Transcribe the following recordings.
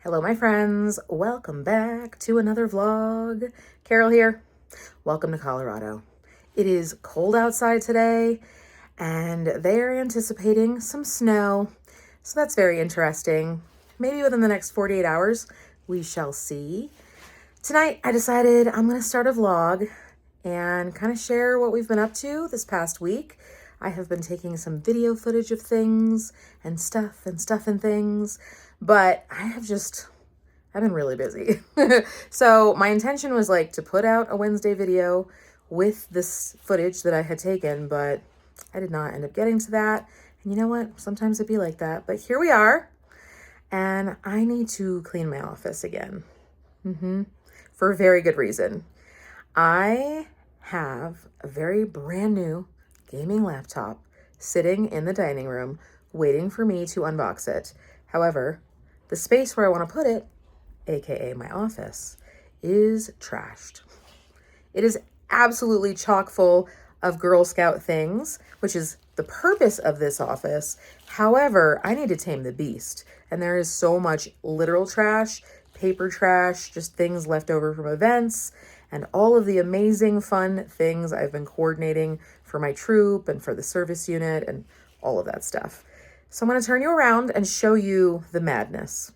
Hello, my friends. Welcome back to another vlog. Carol here. Welcome to Colorado. It is cold outside today, and they're anticipating some snow. So that's very interesting. Maybe within the next 48 hours, we shall see. Tonight, I decided I'm going to start a vlog and kind of share what we've been up to this past week. I have been taking some video footage of things and stuff and things, but I've been really busy. So my intention was like to put out a Wednesday video with this footage that I had taken, but I did not end up getting to that. And you know what? Sometimes it'd be like that, but here we are. And I need to clean my office again. For a very good reason. I have a very brand new gaming laptop sitting in the dining room waiting for me to unbox it. However, the space where I want to put it, aka my office, is trashed. It is absolutely chock full of Girl Scout things, which is the purpose of this office. However, I need to tame the beast, and there is so much literal trash, paper trash, just things left over from events, and all of the amazing fun things I've been coordinating for my troop and for the service unit and all of that stuff. So I'm going to turn you around and show you the madness.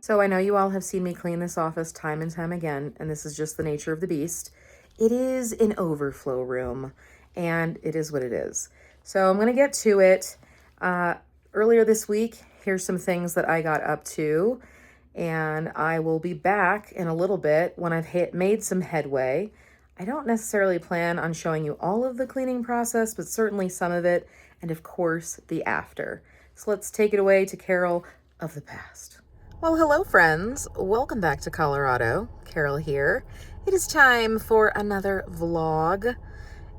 So I know you all have seen me clean this office time and time again, and this is just the nature of the beast. It is an overflow room, and it is what it is. So I'm going to get to it. Earlier this week, here's some things that I got up to, and I will be back in a little bit when I've made some headway. I don't necessarily plan on showing you all of the cleaning process, but certainly some of it, and of course, the after. So let's take it away to Carol of the past. Well, hello friends. Welcome back to Colorado. Carol here. It is time for another vlog.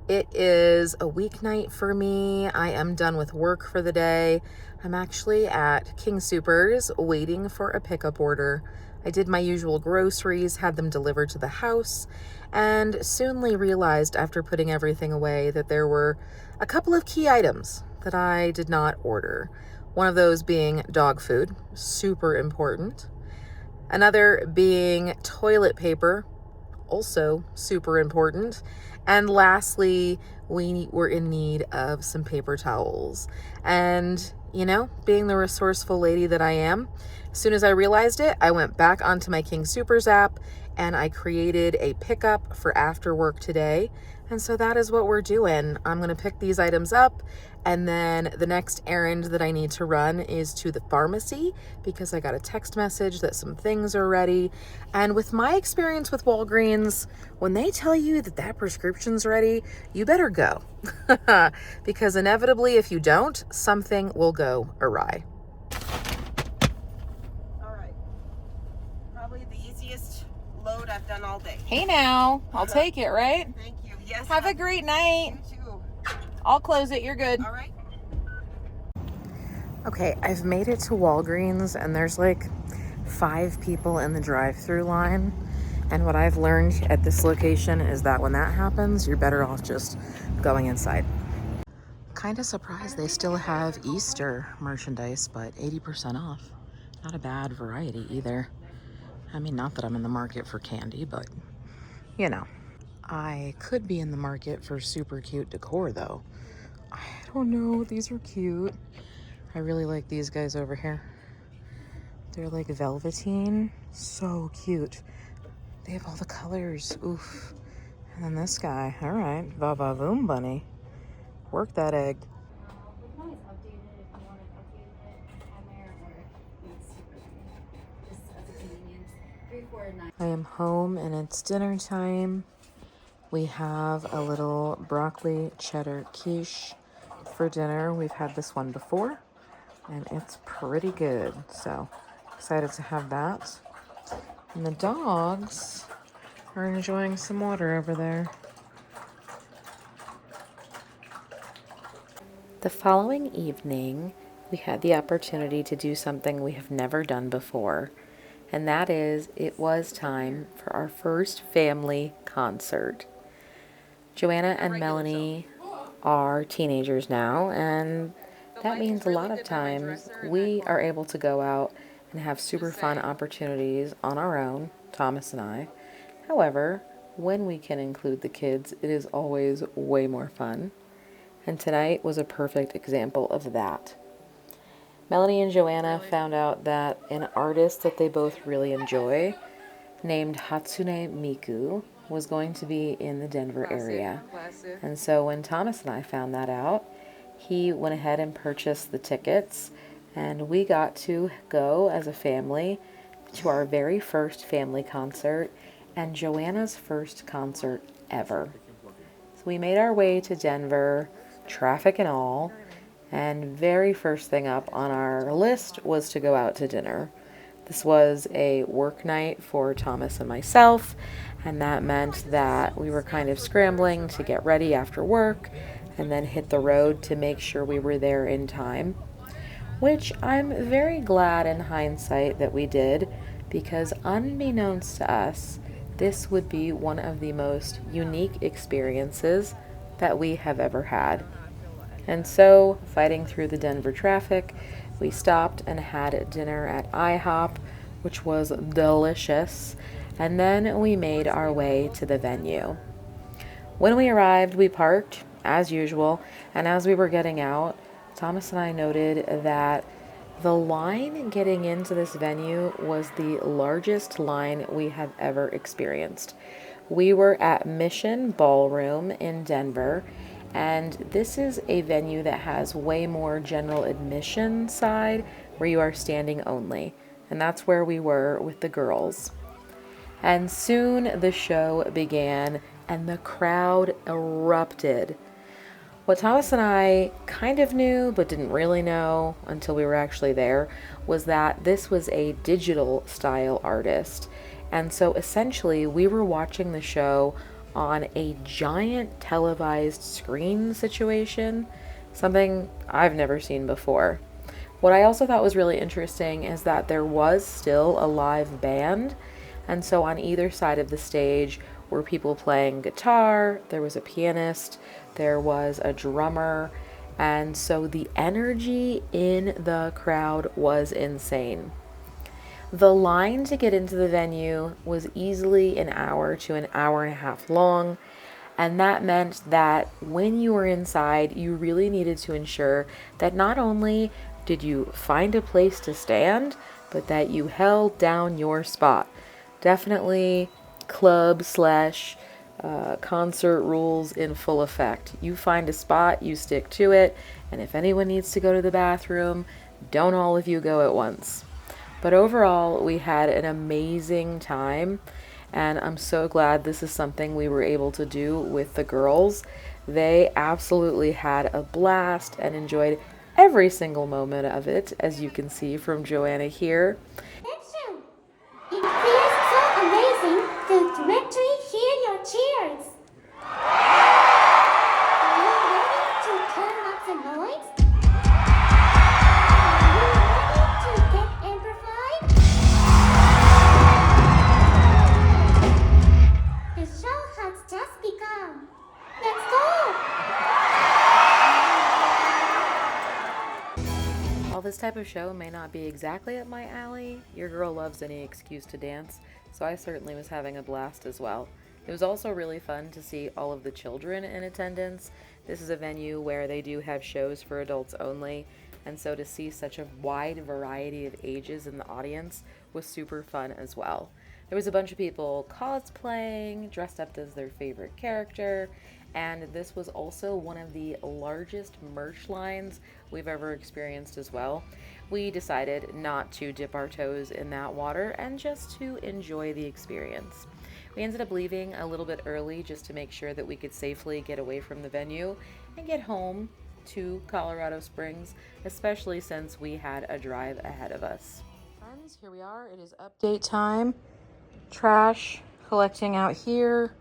It is a weeknight for me. I am done with work for the day. I'm actually at King Soopers waiting for a pickup order. I did my usual groceries, had them delivered to the house, and soonly realized after putting everything away that there were a couple of key items that I did not order. One of those being dog food, super important. Another being toilet paper, also super important. And lastly, we were in need of some paper towels. And, you know, being the resourceful lady that I am, as soon as I realized it, I went back onto my King Soopers app and I created a pickup for after work today. And so that is what we're doing. I'm going to pick these items up, and then the next errand that I need to run is to the pharmacy because I got a text message that some things are ready. And with my experience with Walgreens, when they tell you that that prescription's ready, you better go. Because inevitably, if you don't, something will go awry. All right. Probably the easiest load I've done all day. Hey now, I'll take it, right? Thank you. Yes. Have a great night. You too. I'll close it. You're good. All right. Okay, I've made it to Walgreens, and there's like 5 people in the drive-through line. And what I've learned at this location is that when that happens, you're better off just going inside. Kind of surprised they still have Easter merchandise, but 80% off. Not a bad variety either. I mean, not that I'm in the market for candy, but you know. I could be in the market for super cute decor though. I don't know, these are cute. I really like these guys over here. They're like velveteen, so cute. They have all the colors, oof. And then this guy, all right, va-va-voom bunny. Work that egg. We can always update it if you want to update it on there or just as a convenience. for 9. I am home and it's dinner time. We have a little broccoli cheddar quiche for dinner. We've had this one before and it's pretty good. So excited to have that. And the dogs are enjoying some water over there. The following evening, we had the opportunity to do something we have never done before, and that is it was time for our first family concert. Joanna and Melanie are teenagers now, and that means a lot of times we are able to go out and have super fun opportunities on our own, Thomas and I. However, when we can include the kids, it is always way more fun. And tonight was a perfect example of that. Melanie and Joanna found out that an artist that they both really enjoy, named Hatsune Miku, was going to be in the Denver area. And so when Thomas and I found that out, he went ahead and purchased the tickets, and we got to go as a family to our very first family concert and Joanna's first concert ever. So we made our way to Denver, traffic and all, and very first thing up on our list was to go out to dinner. This was a work night for Thomas and myself, and that meant that we were kind of scrambling to get ready after work and then hit the road to make sure we were there in time, which I'm very glad in hindsight that we did, because unbeknownst to us, this would be one of the most unique experiences that we have ever had. And so, fighting through the Denver traffic, we stopped and had dinner at IHOP, which was delicious, and then we made our way to the venue. When we arrived, we parked, as usual, and as we were getting out, Thomas and I noted that the line getting into this venue was the largest line we have ever experienced. We were at Mission Ballroom in Denver, and this is a venue that has way more general admission side where you are standing only. And that's where we were with the girls. And soon the show began and the crowd erupted. What Thomas and I kind of knew but didn't really know until we were actually there was that this was a digital style artist. And so essentially we were watching the show on a giant televised screen situation, something I've never seen before. What I also thought was really interesting is that there was still a live band, and so on either side of the stage were people playing guitar, there was a pianist, there was a drummer, and so the energy in the crowd was insane. The line to get into the venue was easily an hour to an hour and a half long, and that meant that when you were inside, you really needed to ensure that not only did you find a place to stand, but that you held down your spot. Definitely club slash concert rules in full effect. You find a spot, you stick to it, and if anyone needs to go to the bathroom, don't all of you go at once. But overall, we had an amazing time, and I'm so glad this is something we were able to do with the girls. They absolutely had a blast and enjoyed every single moment of it, as you can see from Joanna here. That's true. It feels so amazing to directly hear your cheers. Are you ready to turn up the noise? Are you ready to get amplified? The show has just begun. Let's go! While this type of show may not be exactly up my alley, your girl loves any excuse to dance, so I certainly was having a blast as well. It was also really fun to see all of the children in attendance. This is a venue where they do have shows for adults only, and so to see such a wide variety of ages in the audience was super fun as well. There was a bunch of people cosplaying, dressed up as their favorite character, and this was also one of the largest merch lines we've ever experienced as well. we decided not to dip our toes in that water and just to enjoy the experience. We ended up leaving a little bit early just to make sure that we could safely get away from the venue and get home to Colorado Springs, especially since we had a drive ahead of us. Friends, here we are. It is update time. Trash collecting out here.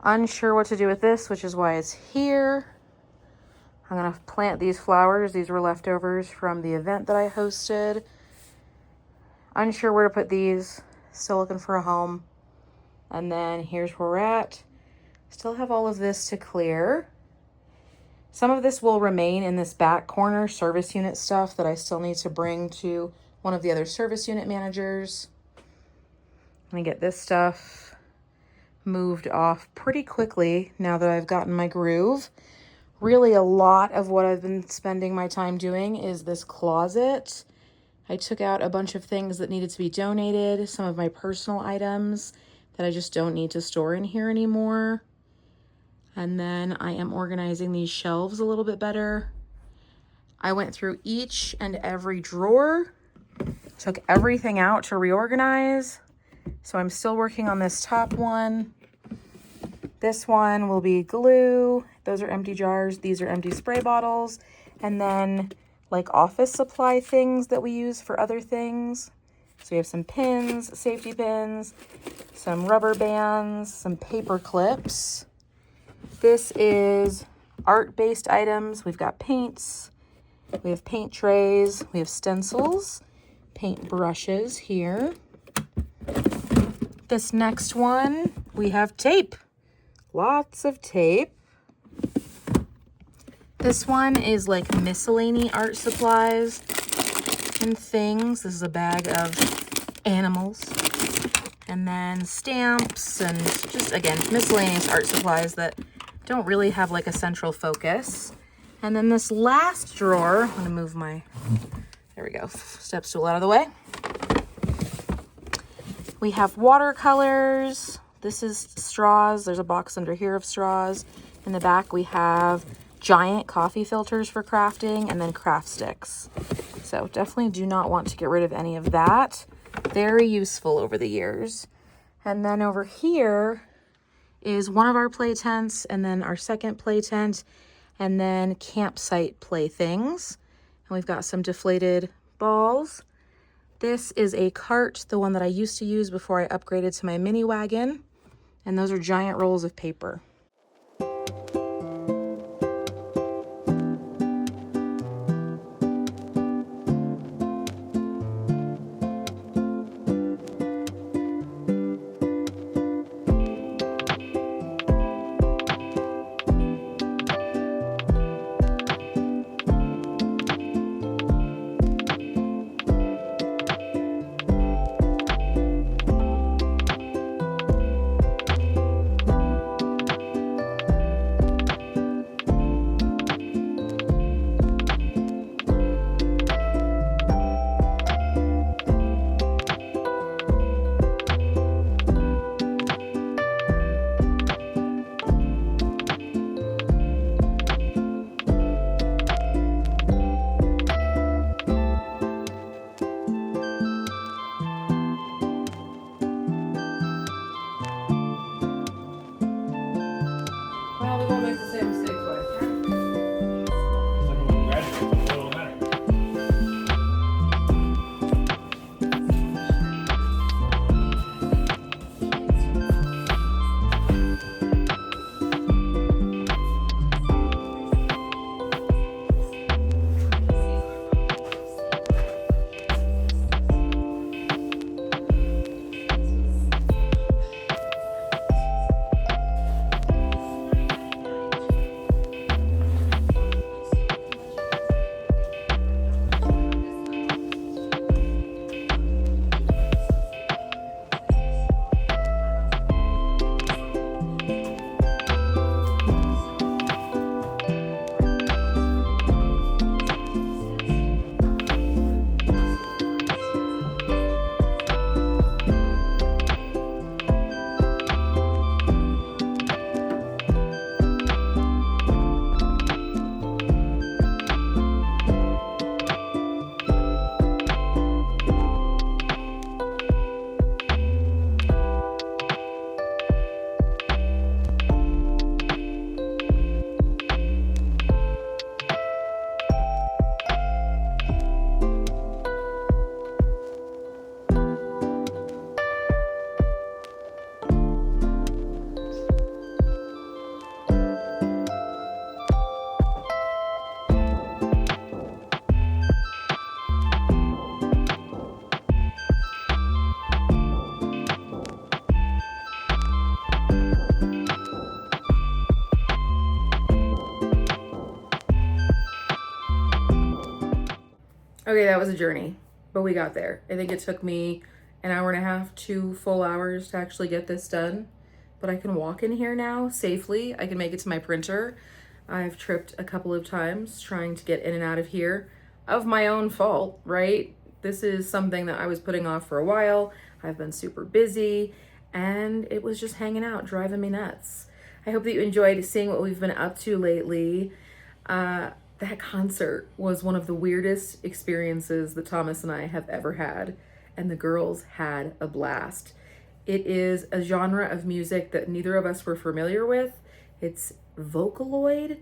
Unsure what to do with this, which is why it's here. I'm going to plant these flowers. These were leftovers from the event that I hosted. Unsure where to put these. Still looking for a home. And then here's where we're at. Still have all of this to clear. Some of this will remain in this back corner, service unit stuff that I still need to bring to one of the other service unit managers. I'm going to get this stuff moved off pretty quickly now that I've gotten my groove. Really, a lot of what I've been spending my time doing is this closet. I took out a bunch of things that needed to be donated, some of my personal items that I just don't need to store in here anymore. And then I am organizing these shelves a little bit better. I went through each and every drawer, took everything out to reorganize. So I'm still working on this top one. This one will be glue. Those are empty jars. These are empty spray bottles. And then like office supply things that we use for other things. So we have some pins, safety pins, some rubber bands, some paper clips. This is art-based items. We've got paints. We have paint trays. We have stencils, paint brushes here. This next one, we have tape. Lots of tape. This one is like miscellany art supplies and things. This is a bag of animals. And then stamps and just, again, miscellaneous art supplies that don't really have like a central focus. And then this last drawer, I'm gonna move my, there we go, step stool out of the way. We have watercolors. This is straws. There's a box under here of straws. In the back, we have giant coffee filters for crafting and then craft sticks. So definitely do not want to get rid of any of that. Very useful over the years. And then over here is one of our play tents and then our second play tent and then campsite playthings. And we've got some deflated balls. This is a cart, the one that I used to use before I upgraded to my mini wagon. And those are giant rolls of paper. Okay, that was a journey, but we got there. I think it took me an hour and a half, 2 full hours to actually get this done. But I can walk in here now safely. I can make it to my printer. I've tripped a couple of times trying to get in and out of here of my own fault, right? This is something that I was putting off for a while. I've been super busy and it was just hanging out, driving me nuts. I hope that you enjoyed seeing what we've been up to lately. That concert was one of the weirdest experiences that Thomas and I have ever had, and the girls had a blast. It is a genre of music that neither of us were familiar with. It's Vocaloid,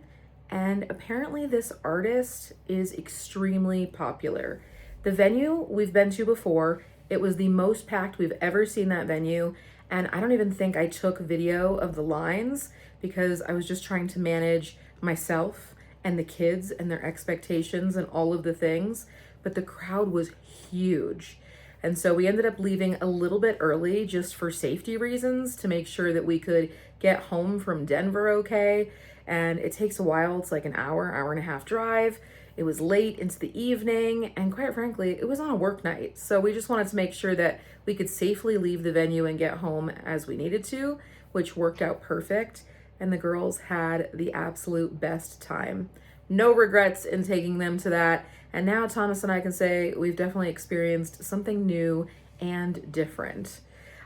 and apparently this artist is extremely popular. The venue we've been to before, it was the most packed we've ever seen that venue, and I don't even think I took video of the lines because I was just trying to manage myself and the kids and their expectations and all of the things, but the crowd was huge. And so we ended up leaving a little bit early just for safety reasons to make sure that we could get home from Denver okay. And it takes a while. It's like an hour, hour and a half drive. It was late into the evening, and quite frankly, it was on a work night. So we just wanted to make sure that we could safely leave the venue and get home as we needed to, which worked out perfect. And the girls had the absolute best time. No regrets in taking them to that. And now Thomas and I can say we've definitely experienced something new and different.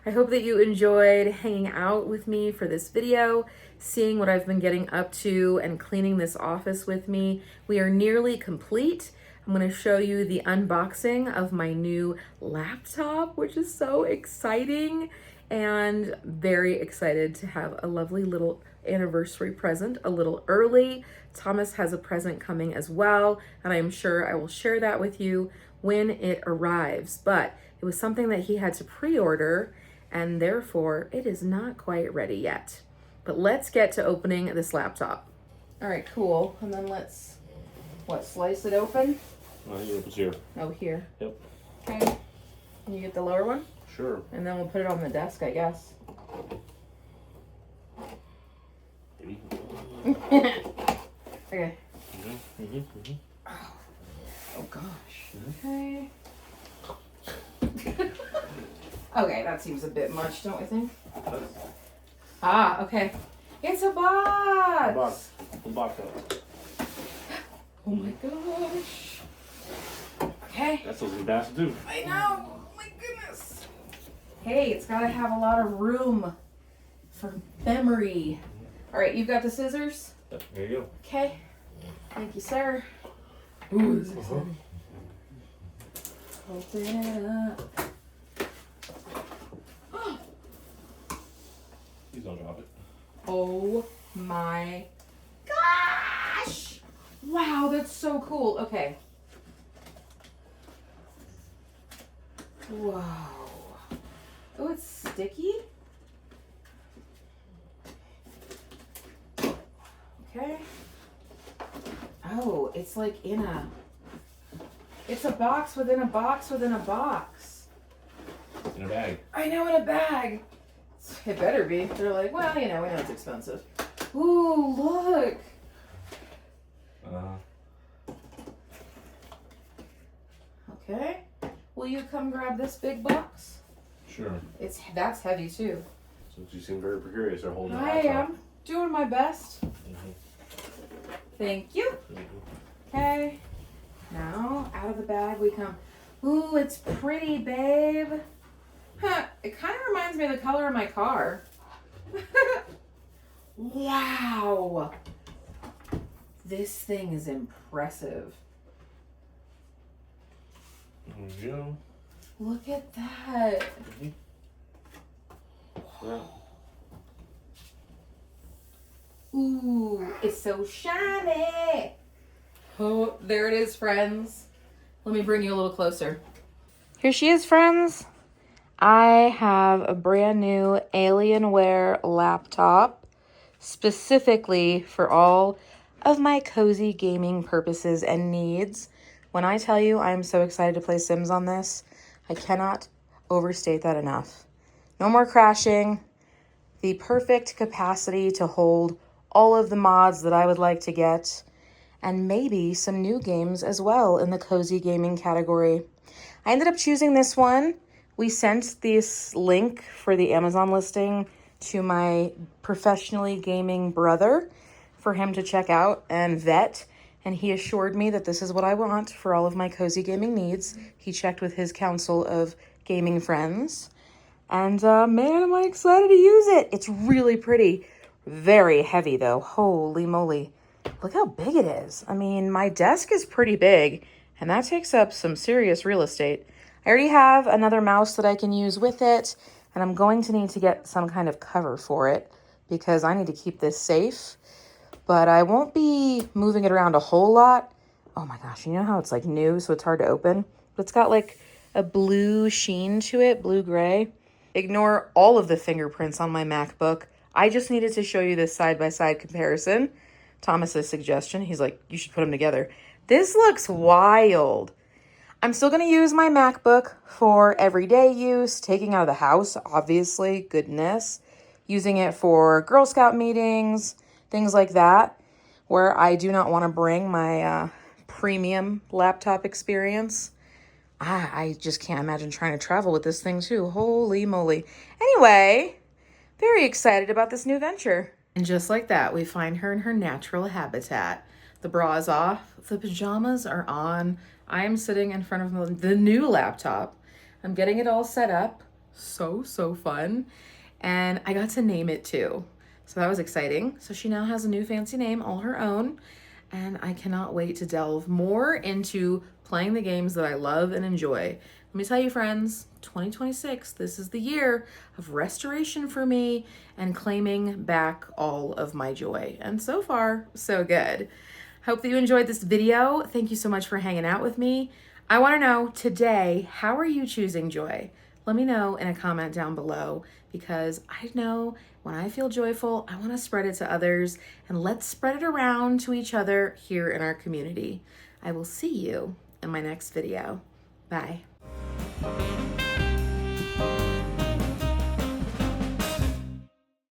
I hope that you enjoyed hanging out with me for this video, seeing what I've been getting up to and cleaning this office with me. We are nearly complete. I'm going to show you the unboxing of my new laptop, which is so exciting, and very excited to have a lovely little anniversary present a little early. Thomas has a present coming as well, and I am sure I will share that with you when it arrives. But it was something that he had to pre-order, and therefore it is not quite ready yet. But let's get to opening this laptop. All right, cool. And then let's, slice it open? You open here. Oh, here. Yep. Okay. Can you get the lower one? Sure. And then we'll put it on the desk, I guess. Okay. Oh gosh. Okay. Okay, that seems a bit much, don't we think? Ah, okay. It's a box. The box out. Oh my gosh. Okay. That's supposed to be bastard too. I know. Oh my goodness. Hey, it's gotta have a lot of room for memory. All right, you've got the scissors? Yep, there you go. Okay. Thank you, sir. Ooh, this is heavy. Open it up. Please don't drop it. Oh my gosh! Wow, that's so cool. Okay. Wow. Oh, it's sticky. Okay. Oh, it's like it's a box within a box within a box. In a bag. I know, in a bag. It better be. They're like, well, we know it's expensive. Ooh, look. Okay. Will you come grab this big box? Sure. That's heavy too. Since you seem very precarious, they're holding I am doing my best. Thank you. Okay. Now, out of the bag we come. Ooh, it's pretty, babe. Huh, it kind of reminds me of the color of my car. Wow. This thing is impressive. There you go. Look at that. Yeah. Ooh, it's so shiny. Oh, there it is, friends. Let me bring you a little closer. Here she is, friends. I have a brand new Alienware laptop specifically for all of my cozy gaming purposes and needs. When I tell you I'm so excited to play Sims on this, I cannot overstate that enough. No more crashing. The perfect capacity to hold all of the mods that I would like to get. and maybe some new games as well in the cozy gaming category. I ended up choosing this one. We sent this link for the Amazon listing to my professionally gaming brother for him to check out and vet. And he assured me that this is what I want for all of my cozy gaming needs. He checked with his council of gaming friends. And man, am I excited to use it. It's really pretty. Very heavy though. Holy moly. Look how big it is. I mean, my desk is pretty big and that takes up some serious real estate. I already have another mouse that I can use with it, and I'm going to need to get some kind of cover for it because I need to keep this safe. But I won't be moving it around a whole lot. Oh my gosh, you know how it's like new, so it's hard to open? But it's got like a blue sheen to it, blue-gray. Ignore all of the fingerprints on my MacBook. I just needed to show you this side-by-side comparison. Thomas's suggestion, he's like, you should put them together. This looks wild. I'm still going to use my MacBook for everyday use, taking out of the house, obviously, goodness. Using it for Girl Scout meetings, things like that, where I do not want to bring my premium laptop experience. I just can't imagine trying to travel with this thing too. Holy moly. Anyway, very excited about this new venture. And just like that, we find her in her natural habitat. The bra is off, the pajamas are on. I am sitting in front of the new laptop. I'm getting it all set up. So fun. And I got to name it too. So that was exciting. So she now has a new fancy name, all her own. And I cannot wait to delve more into playing the games that I love and enjoy. Let me tell you, friends, 2026, this is the year of restoration for me and claiming back all of my joy. And so far, so good. Hope that you enjoyed this video. Thank you so much for hanging out with me. I want to know today, how are you choosing joy? Let me know in a comment down below, because I know when I feel joyful, I want to spread it to others, and let's spread it around to each other here in our community. I will see you in my next video. Bye.